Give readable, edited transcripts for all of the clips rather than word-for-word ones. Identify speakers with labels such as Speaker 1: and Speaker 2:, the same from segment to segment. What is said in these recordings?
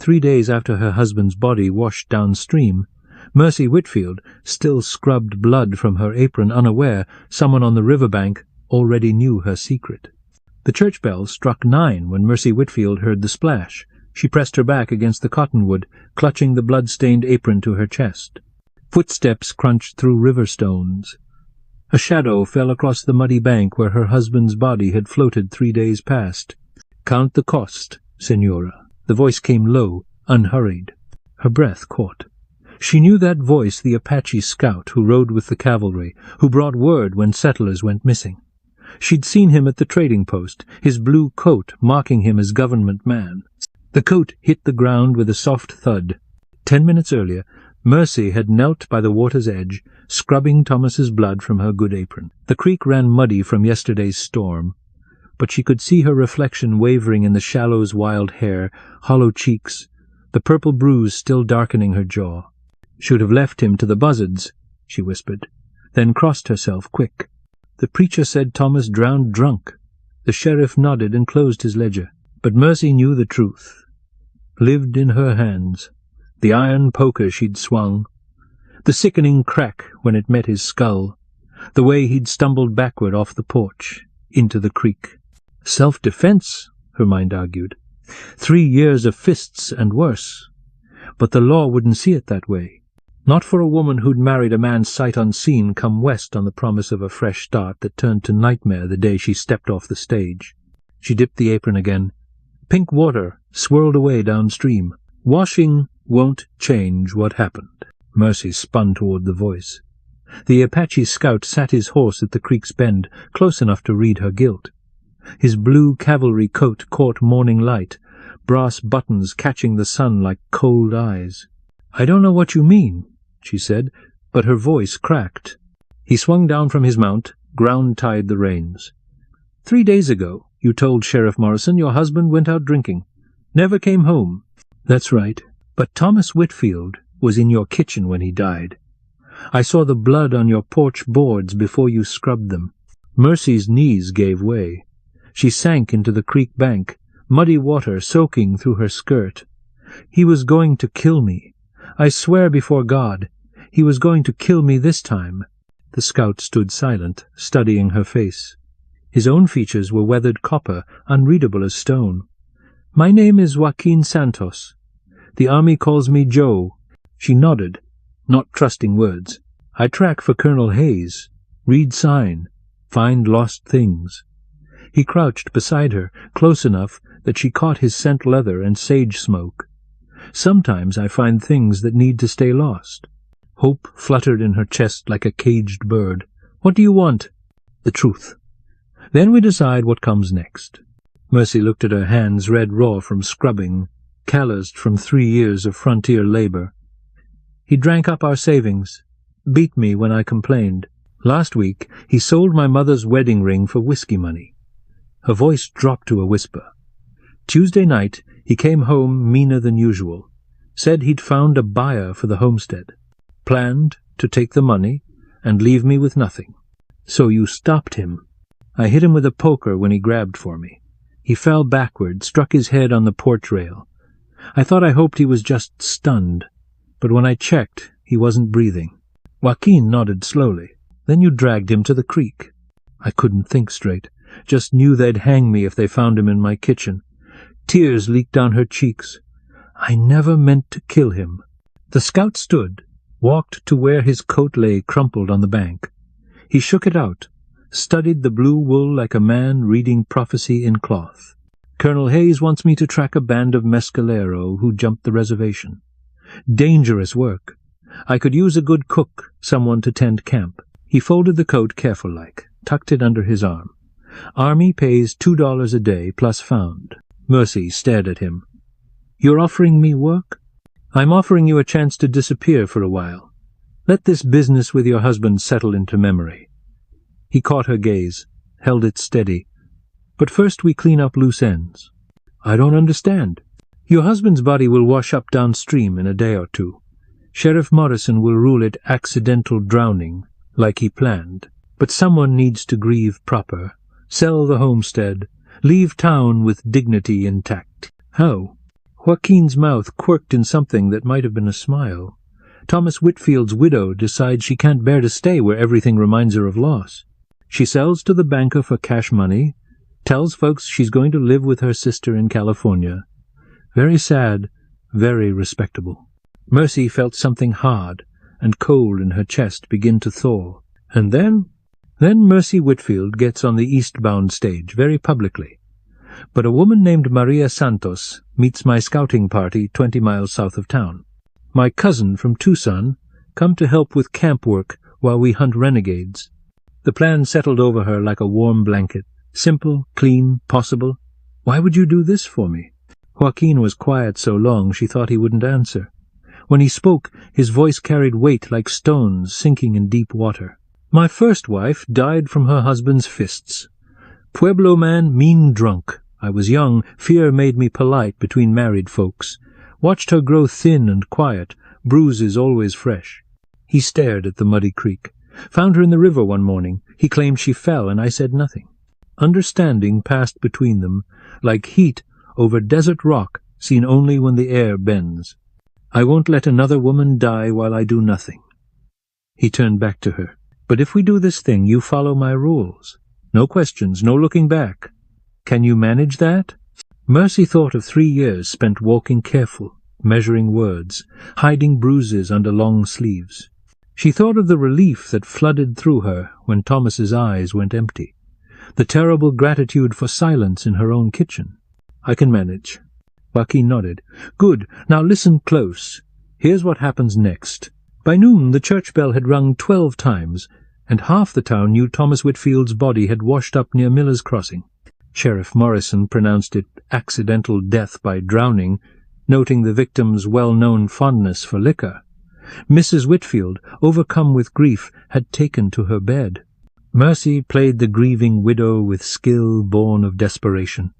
Speaker 1: 3 days after her husband's body washed downstream, Mercy Whitfield still scrubbed blood from her apron, unaware someone on the riverbank already knew her secret. The church bell struck 9 when Mercy Whitfield heard the splash. She pressed her back against the cottonwood, clutching the blood-stained apron to her chest. Footsteps crunched through river stones. A shadow fell across the muddy bank where her husband's body had floated 3 days past. "Count the cost, Senora." The voice came low, unhurried. Her breath caught. She knew that voice, the Apache scout who rode with the cavalry, who brought word when settlers went missing. She'd seen him at the trading post, his blue coat mocking him as government man. The coat hit the ground with a soft thud. 10 minutes earlier, Mercy had knelt by the water's edge, scrubbing Thomas's blood from her good apron. The creek ran muddy from yesterday's storm, but she could see her reflection wavering in the shallow's wild hair, hollow cheeks, the purple bruise still darkening her jaw. "Should have left him to the buzzards," she whispered, then crossed herself quick. "The preacher said Thomas drowned drunk." The sheriff nodded and closed his ledger. But Mercy knew the truth. Lived in her hands. The iron poker she'd swung. The sickening crack when it met his skull. The way he'd stumbled backward off the porch, into the creek. Self-defense, her mind argued. 3 years of fists and worse. But the law wouldn't see it that way. Not for a woman who'd married a man sight unseen come west on the promise of a fresh start that turned to nightmare the day she stepped off the stage. She dipped the apron again. Pink water swirled away downstream. Washing won't change what happened. Mercy spun toward the voice. The Apache scout sat his horse at the creek's bend, close enough to read her guilt. His blue cavalry coat caught morning light, brass buttons catching the sun like cold eyes. "I don't know what you mean," she said, but her voice cracked. He swung down from his mount, ground-tied the reins. 3 days ago, you told Sheriff Morrison your husband went out drinking. Never came home." "That's right. But Thomas Whitfield was in your kitchen when he died. I saw the blood on your porch boards before you scrubbed them." Mercy's knees gave way. She sank into the creek bank, muddy water soaking through her skirt. "He was going to kill me. I swear before God, he was going to kill me this time." The scout stood silent, studying her face. His own features were weathered copper, unreadable as stone. "My name is Joaquin Santos. The army calls me Joe." She nodded, not trusting words. "I track for Colonel Hayes. Read sign. Find lost things." He crouched beside her, close enough that she caught his scent leather and sage smoke. "Sometimes I find things that need to stay lost." Hope fluttered in her chest like a caged bird. "What do you want?" "The truth. Then we decide what comes next." Mercy looked at her hands, red raw from scrubbing, calloused from 3 years of frontier labor. "He drank up our savings, beat me when I complained. Last week he sold my mother's wedding ring for whiskey money." Her voice dropped to a whisper. "Tuesday night he came home meaner than usual. Said he'd found a buyer for the homestead. Planned to take the money and leave me with nothing. So you stopped him." "I hit him with a poker when he grabbed for me. He fell backward, struck his head on the porch rail. I thought I hoped he was just stunned, but when I checked, he wasn't breathing." Joaquin nodded slowly. "Then you dragged him to the creek." "I couldn't think straight. Just knew they'd hang me if they found him in my kitchen." Tears leaked down her cheeks. "I never meant to kill him." The scout stood, walked to where his coat lay crumpled on the bank. He shook it out, studied the blue wool like a man reading prophecy in cloth. "Colonel Hayes wants me to track a band of mescalero who jumped the reservation. Dangerous work. I could use a good cook, someone to tend camp." He folded the coat careful-like, tucked it under his arm. "Army pays $2 a day plus found." Mercy stared at him. "You're offering me work?" "I'm offering you a chance to disappear for a while. Let this business with your husband settle into memory." He caught her gaze, held it steady. "But first we clean up loose ends." "I don't understand." "Your husband's body will wash up downstream in a day or 2. Sheriff Morrison will rule it accidental drowning, like he planned. But someone needs to grieve proper, sell the homestead, leave town with dignity intact." "How?" Joaquin's mouth quirked in something that might have been a smile. Thomas Whitfield's widow decides she can't bear to stay where everything reminds her of loss. She sells to the banker for cash money, tells folks she's going to live with her sister in California. Very sad, very respectable. Mercy felt something hard and cold in her chest begin to thaw. And then Mercy Whitfield gets on the eastbound stage, very publicly. But a woman named Maria Santos meets my scouting party 20 miles south of town. My cousin from Tucson come to help with camp work while we hunt renegades. The plan settled over her like a warm blanket. Simple, clean, possible. Why would you do this for me? Joaquin was quiet so long she thought he wouldn't answer. When he spoke, his voice carried weight like stones sinking in deep water. My first wife died from her husband's fists. Pueblo man, mean drunk. I was young, fear made me polite between married folks. Watched her grow thin and quiet, bruises always fresh. He stared at the muddy creek. Found her in the river one morning. He claimed she fell, and I said nothing. Understanding passed between them, like heat over desert rock seen only when the air bends. I won't let another woman die while I do nothing. He turned back to her. But if we do this thing, you follow my rules. No questions, no looking back. Can you manage that? Mercy thought of 3 years spent walking careful, measuring words, hiding bruises under long sleeves. She thought of the relief that flooded through her when Thomas's eyes went empty, the terrible gratitude for silence in her own kitchen. I can manage. Joaquin nodded. Good. Now listen close. Here's what happens next. By noon the church bell had rung 12 times, and half the town knew Thomas Whitfield's body had washed up near Miller's Crossing. Sheriff Morrison pronounced it accidental death by drowning, noting the victim's well-known fondness for liquor. Mrs. Whitfield, overcome with grief, had taken to her bed. Mercy played the grieving widow with skill born of desperation.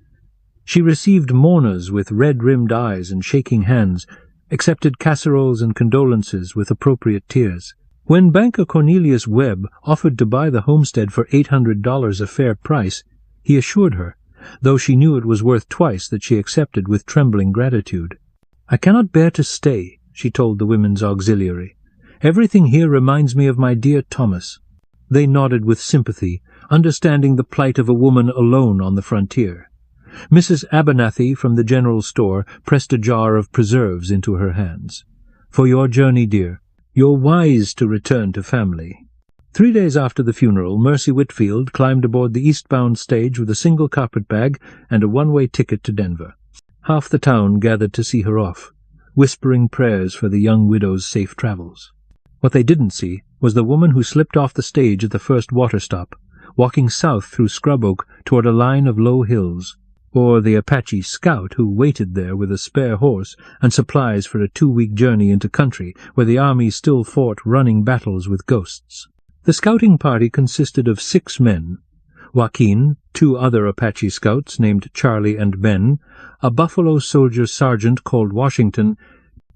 Speaker 1: She received mourners with red-rimmed eyes and shaking hands, accepted casseroles and condolences with appropriate tears. When banker Cornelius Webb offered to buy the homestead for $800 a fair price, he assured her, though she knew it was worth twice that she accepted with trembling gratitude. I cannot bear to stay, she told the women's auxiliary. Everything here reminds me of my dear Thomas. They nodded with sympathy, understanding the plight of a woman alone on the frontier. Mrs. Abernathy from the general store pressed a jar of preserves into her hands. For your journey, dear. You're wise to return to family. 3 days after the funeral, Mercy Whitfield climbed aboard the eastbound stage with a single carpetbag and a one-way ticket to Denver. Half the town gathered to see her off, whispering prayers for the young widow's safe travels. What they didn't see was the woman who slipped off the stage at the first water stop, walking south through scrub oak toward a line of low hills, or the Apache scout who waited there with a spare horse and supplies for a 2-week journey into country where the army still fought running battles with ghosts. The scouting party consisted of 6 men: Joaquin, 2 other Apache scouts named Charlie and Ben, a Buffalo Soldier sergeant called Washington,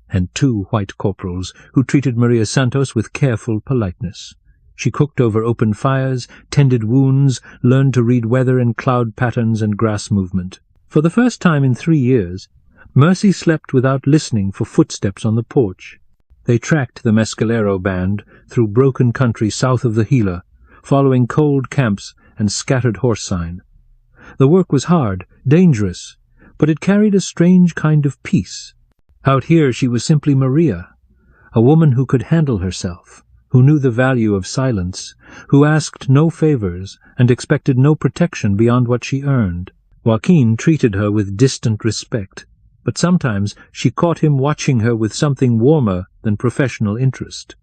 Speaker 1: and 2 white corporals who treated Maria Santos with careful politeness. She cooked over open fires, tended wounds, learned to read weather and cloud patterns and grass movement. For the first time in 3 years, Mercy slept without listening for footsteps on the porch. They tracked the Mescalero band through broken country south of the Gila, following cold camps and scattered horse sign. The work was hard, dangerous, but it carried a strange kind of peace. Out here she was simply Maria, a woman who could handle herself, who knew the value of silence, who asked no favors and expected no protection beyond what she earned. Joaquin treated her with distant respect, but sometimes she caught him watching her with something warmer than professional interest.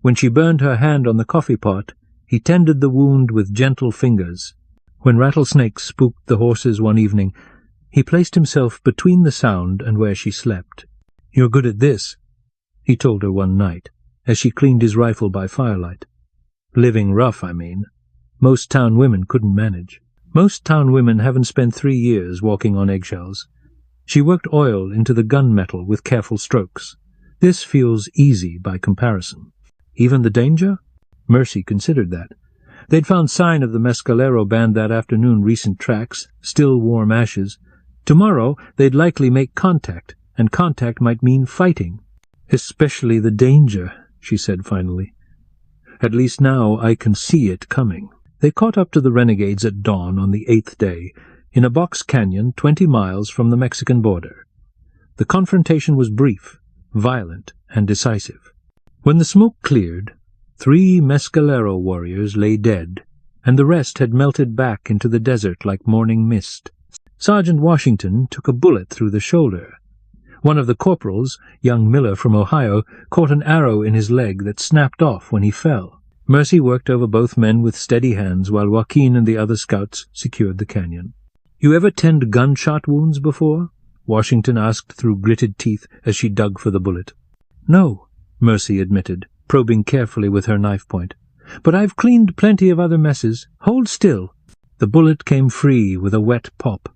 Speaker 1: When she burned her hand on the coffee pot, he tended the wound with gentle fingers. When rattlesnakes spooked the horses one evening, he placed himself between the sound and where she slept. "You're good at this," he told her one night, as she cleaned his rifle by firelight. "Living rough, I mean. Most town women couldn't manage. Most town women haven't spent 3 years walking on eggshells. She worked oil into the gunmetal with careful strokes. This feels easy by comparison. Even the danger?" Mercy considered that. They'd found sign of the Mescalero band that afternoon, recent tracks, still warm ashes. Tomorrow they'd likely make contact, and contact might mean fighting. "Especially the danger," she said finally. "At least now I can see it coming." They caught up to the renegades at dawn on the 8th day, in a box canyon 20 miles from the Mexican border. The confrontation was brief, violent, and decisive. When the smoke cleared, 3 Mescalero warriors lay dead, and the rest had melted back into the desert like morning mist. Sergeant Washington took a bullet through the shoulder. One of the corporals, young Miller from Ohio, caught an arrow in his leg that snapped off when he fell. Mercy worked over both men with steady hands while Joaquin and the other scouts secured the canyon. "You ever tend gunshot wounds before?" Washington asked through gritted teeth as she dug for the bullet. "No," Mercy admitted, probing carefully with her knife point. "But I've cleaned plenty of other messes. Hold still." The bullet came free with a wet pop.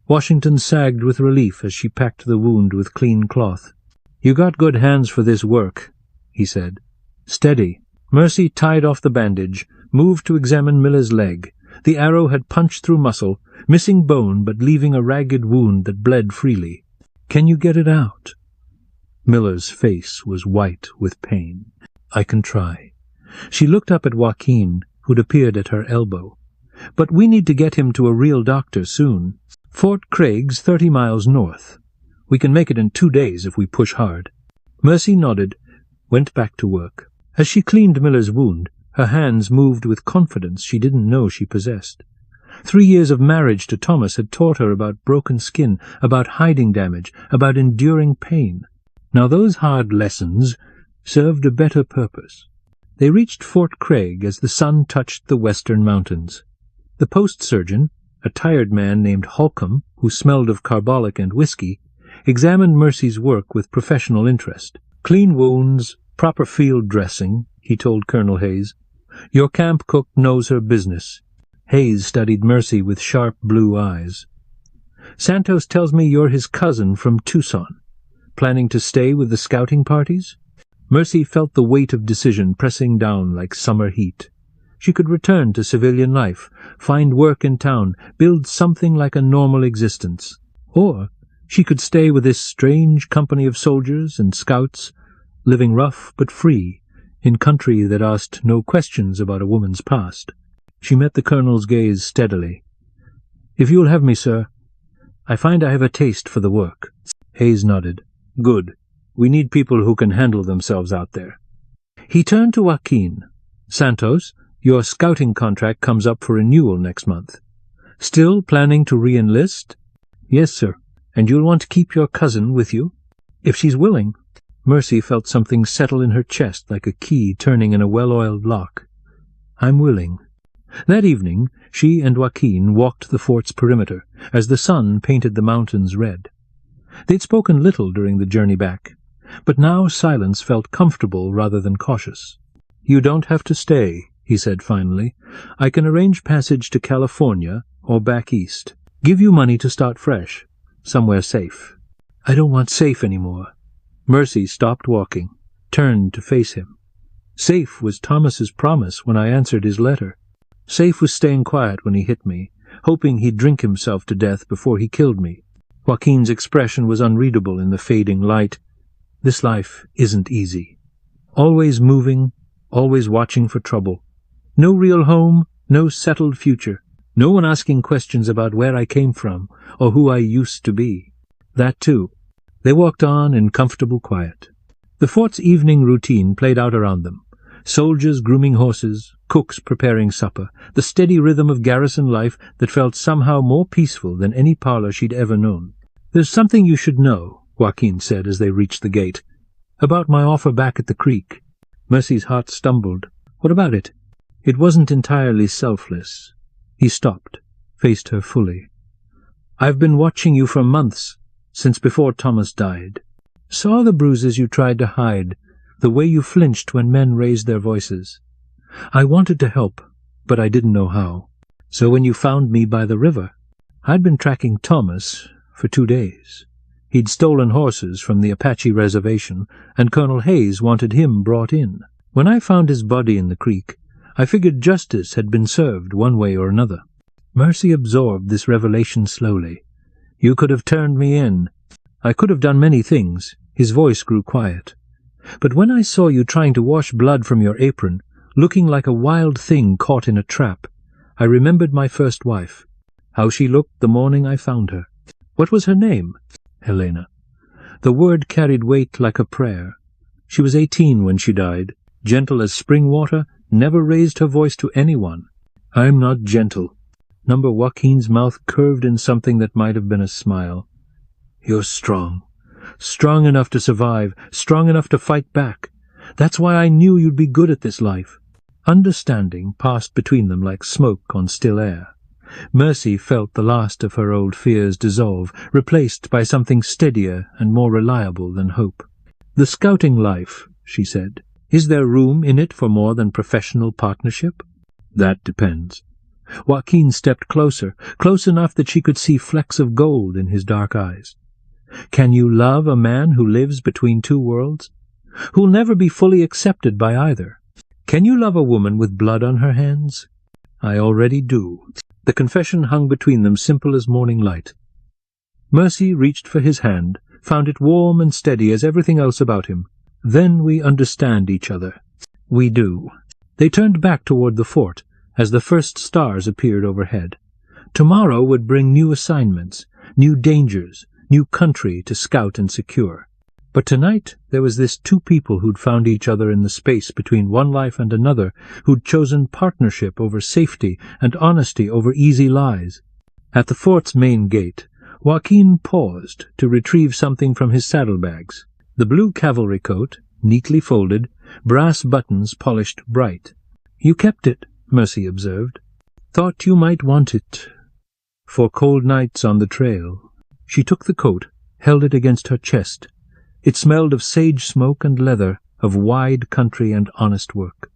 Speaker 1: Washington sagged with relief as she packed the wound with clean cloth. "You got good hands for this work," he said. "Steady." Mercy tied off the bandage, moved to examine Miller's leg. The arrow had punched through muscle, missing bone but leaving a ragged wound that bled freely. "Can you get it out?" Miller's face was white with pain. "I can try." She looked up at Joaquin, who'd appeared at her elbow. "But we need to get him to a real doctor soon. Fort Craig's 30 miles north. We can make it in 2 days if we push hard." Mercy nodded, went back to work. As she cleaned Miller's wound, her hands moved with confidence she didn't know she possessed. 3 years of marriage to Thomas had taught her about broken skin, about hiding damage, about enduring pain. Now those hard lessons served a better purpose. They reached Fort Craig as the sun touched the western mountains. The post surgeon, a tired man named Holcomb, who smelled of carbolic and whiskey, examined Mercy's work with professional interest. "Clean wounds, proper field dressing," he told Colonel Hayes. "Your camp cook knows her business." Hayes studied Mercy with sharp blue eyes. "Santos tells me you're his cousin from Tucson. Planning to stay with the scouting parties?" Mercy felt the weight of decision pressing down like summer heat. She could return to civilian life, find work in town, build something like a normal existence. Or she could stay with this strange company of soldiers and scouts, living rough but free, in country that asked no questions about a woman's past. She met the colonel's gaze steadily. "If you'll have me, sir. I find I have a taste for the work." Hayes nodded. "Good. We need people who can handle themselves out there." He turned to Joaquin. "Santos, your scouting contract comes up for renewal next month. Still planning to re-enlist?" "Yes, sir. And you'll want to keep your cousin with you?" "If she's willing." Mercy felt something settle in her chest like a key turning in a well-oiled lock. "I'm willing." That evening she and Joaquin walked the fort's perimeter as the sun painted the mountains red. They'd spoken little during the journey back, but now silence felt comfortable rather than cautious. "You don't have to stay," he said finally. "I can arrange passage to California or back east. Give you money to start fresh, somewhere safe." "I don't want safe anymore." Mercy stopped walking, turned to face him. "Safe was Thomas's promise when I answered his letter. Safe was staying quiet when he hit me, hoping he'd drink himself to death before he killed me." Joaquin's expression was unreadable in the fading light. "This life isn't easy. Always moving, always watching for trouble. No real home, no settled future. No one asking questions about where I came from or who I used to be." That too. They walked on in comfortable quiet. The fort's evening routine played out around them. Soldiers grooming horses, cooks preparing supper, the steady rhythm of garrison life that felt somehow more peaceful than any parlor she'd ever known. "There's something you should know," Joaquin said as they reached the gate. "About my offer back at the creek." Mercy's heart stumbled. "What about it?" It wasn't entirely selfless. He stopped, faced her fully. "I've been watching you for months, since before Thomas died. Saw the bruises you tried to hide, the way you flinched when men raised their voices. I wanted to help, but I didn't know how. So when you found me by the river, I'd been tracking Thomas for 2 days. He'd stolen horses from the Apache reservation, and Colonel Hayes wanted him brought in. When I found his body in the creek, I figured justice had been served one way or another." Mercy absorbed this revelation slowly. "You could have turned me in." I could have done many things." His voice grew quiet. "But when I saw you trying to wash blood from your apron, looking like a wild thing caught in a trap, I remembered my first wife, how she looked the morning I found her." "What was her name?" "Helena." The word carried weight like a prayer. "She was 18 when she died, gentle as spring water, never raised her voice to anyone." "I'm not gentle." Number Joaquin's mouth curved in something that might have been a smile. "You're strong. Strong enough to survive, strong enough to fight back. That's why I knew you'd be good at this life." Understanding passed between them like smoke on still air. Mercy felt the last of her old fears dissolve, replaced by something steadier and more reliable than hope. "The scouting life," she said, "is there room in it for more than professional partnership?" "That depends." Joaquin stepped closer, close enough that she could see flecks of gold in his dark eyes. "Can you love a man who lives between two worlds? Who'll never be fully accepted by either? Can you love a woman with blood on her hands?" "I already do." The confession hung between them, simple as morning light. Mercy reached for his hand, found it warm and steady as everything else about him. "Then we understand each other." "We do." They turned back toward the fort as the first stars appeared overhead. Tomorrow would bring new assignments, new dangers, new country to scout and secure. But tonight there was this two people who'd found each other in the space between one life and another, who'd chosen partnership over safety and honesty over easy lies. At the fort's main gate, Joaquin paused to retrieve something from his saddlebags. The blue cavalry coat, neatly folded, brass buttons polished bright. "You kept it," Mercy observed. "Thought you might want it for cold nights on the trail." She took the coat, held it against her chest. It smelled of sage smoke and leather, of wide country and honest work.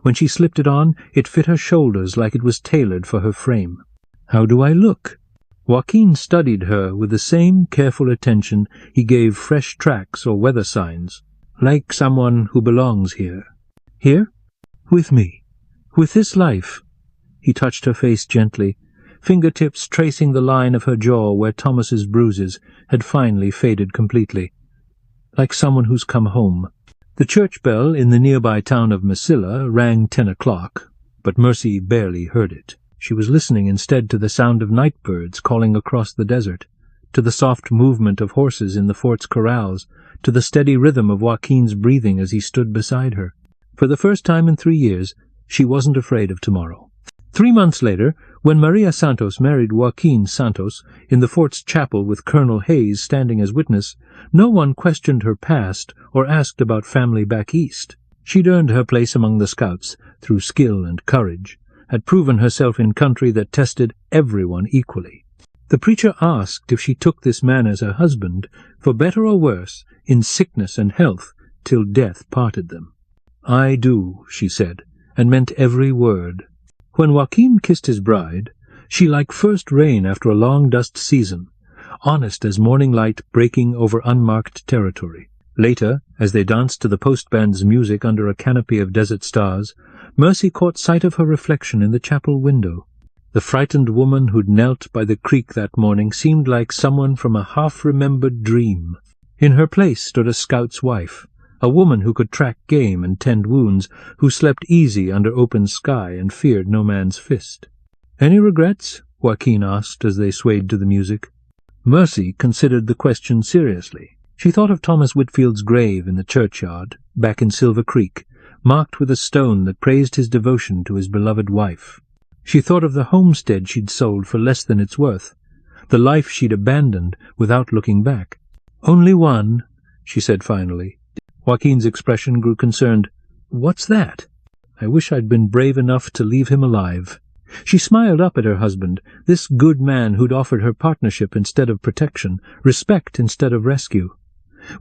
Speaker 1: When she slipped it on, it fit her shoulders like it was tailored for her frame. "How do I look?" Joaquin studied her with the same careful attention he gave fresh tracks or weather signs. "Like someone who belongs here." "Here?" "With me. With this life." He touched her face gently, fingertips tracing the line of her jaw where Thomas's bruises had finally faded completely. "Like someone who's come home." The church bell in the nearby town of Masilla rang 10 o'clock, but Mercy barely heard it. She was listening instead to the sound of night birds calling across the desert, to the soft movement of horses in the fort's corrals, to the steady rhythm of Joaquin's breathing as he stood beside her. For the first time in 3 years, she wasn't afraid of tomorrow. 3 months later, when Maria Santos married Joaquin Santos in the fort's chapel with Colonel Hayes standing as witness, no one questioned her past or asked about family back east. She'd earned her place among the scouts through skill and courage, had proven herself in country that tested everyone equally. The preacher asked if she took this man as her husband, for better or worse, in sickness and health, till death parted them. "I do," she said, and meant every word. When Joaquin kissed his bride, she like first rain after a long dust season, honest as morning light breaking over unmarked territory. Later, as they danced to the postband's music under a canopy of desert stars, Mercy caught sight of her reflection in the chapel window. The frightened woman who'd knelt by the creek that morning seemed like someone from a half-remembered dream. In her place stood a scout's wife, a woman who could track game and tend wounds, who slept easy under open sky and feared no man's fist. "Any regrets?" Joaquin asked as they swayed to the music. Mercy considered the question seriously. She thought of Thomas Whitfield's grave in the churchyard, back in Silver Creek, marked with a stone that praised his devotion to his beloved wife. She thought of the homestead she'd sold for less than its worth, the life she'd abandoned without looking back. "Only one," she said finally. Joaquin's expression grew concerned. "What's that?" "I wish I'd been brave enough to leave him alive." She smiled up at her husband, this good man who'd offered her partnership instead of protection, respect instead of rescue.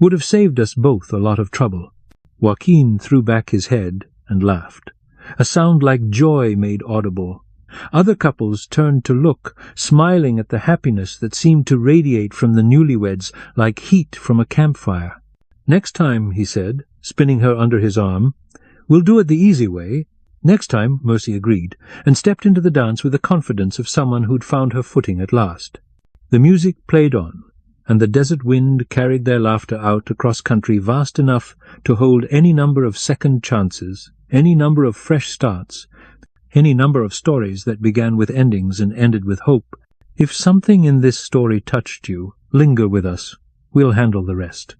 Speaker 1: Would have saved us both a lot of trouble. Joaquin threw back his head and laughed. A sound like joy made audible. Other couples turned to look, smiling at the happiness that seemed to radiate from the newlyweds like heat from a campfire. "Next time," he said, spinning her under his arm, "we'll do it the easy way." "Next time," Mercy agreed, and stepped into the dance with the confidence of someone who'd found her footing at last. The music played on. and the desert wind carried their laughter out across country vast enough to hold any number of second chances, any number of fresh starts, any number of stories that began with endings and ended with hope. If something in this story touched you, linger with us. We'll handle the rest.